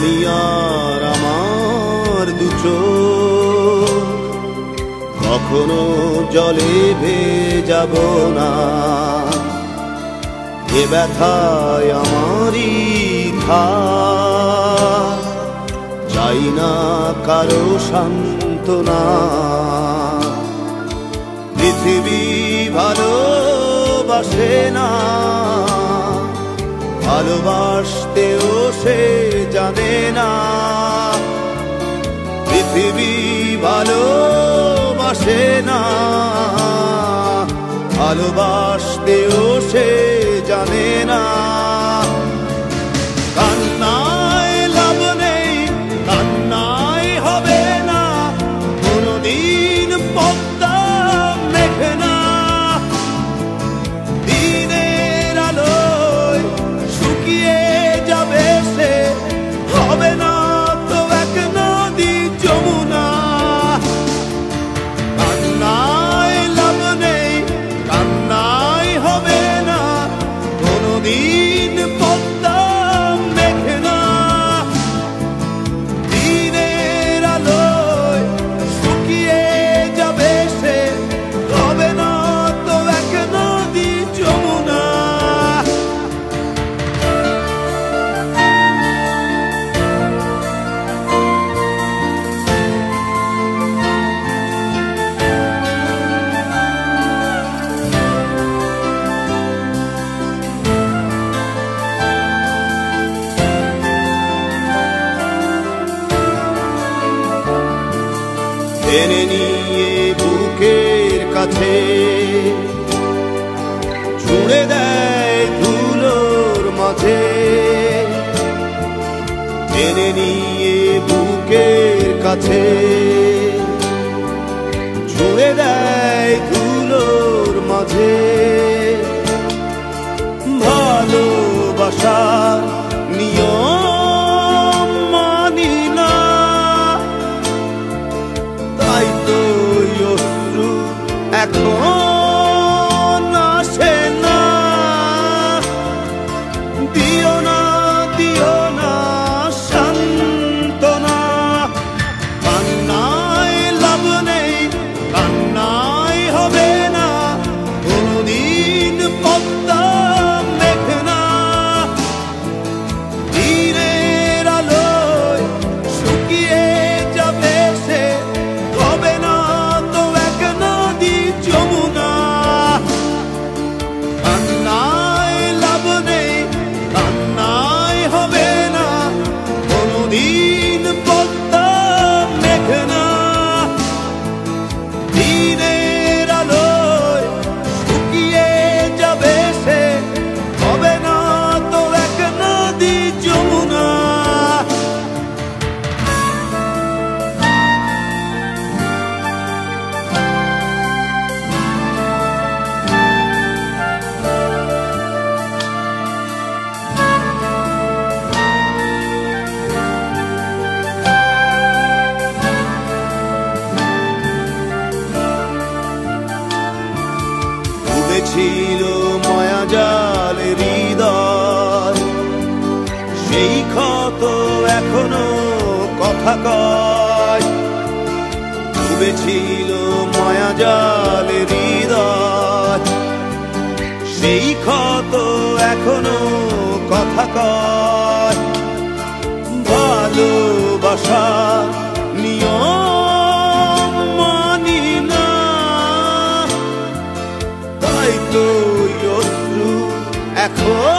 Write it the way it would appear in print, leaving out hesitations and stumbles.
তুমি আর আমার দুচোখ কখনো জলে ভেজাব না। এ ব্যথায় আমারই থাক, চাই না কারো সান্ত্বনা। পৃথিবী ভালোবাসে না, ভালোবাসতেও সে জানে না। পৃথিবী ভালোবাসে না, ভালোবাসতেও সে জানে না। কান্নায় লাভ নেই, কান্নায় হবে না, কোনদিন পদ্মা মেঘে না। দিনের আলোয় শুকিয়ে যাবে সে, হবে না তো এক নদী যমুনা। কান্নায় লাভ নেই, কান্নায় হবে না, কোনদিন পদ্মা মেঘে না। দিনের আলোয় শুকিয়ে যাবে সে, হবে না তো এক নদী যমুনা। টেনে নিয়ে বুকের কাছে ছুঁড়ে দেয় ধুলোর মাঝে। টেনে নিয়ে বুকের কাছে ছুঁড়ে দেয় ধুলোর মাঝে। ভালোবাসার নিয়ম মানি না, তাই তো অশ্রু এখন আসে না। দিও না, দিও না সান্ত্বনা। কান্নায় লাভ নেই, কান্নায় হবে না, কোনদিন পদ্মা মেঘে না। দিনের আলোয় শুকিয়ে যাবে সে, হবে না তো এক নদী যমুনা। কান্নায় লাভ নেই, কান্নায় হবে না, কোনদিন পদ্মা মেঘে না। দিনের আলোয় শুকিয়ে যাবে সে, হবে না তো এক নদী যমুনা। ছিল মায়াজাল হৃদয়, সেই ক্ষত এখনো কথা কয়। ডুবেছিল মায়াজাল হৃদয়, সেই ক্ষত এখনো কথা কয়। ভালোবাসা নিয়ম মানি না, তাই তো অশ্রু এখন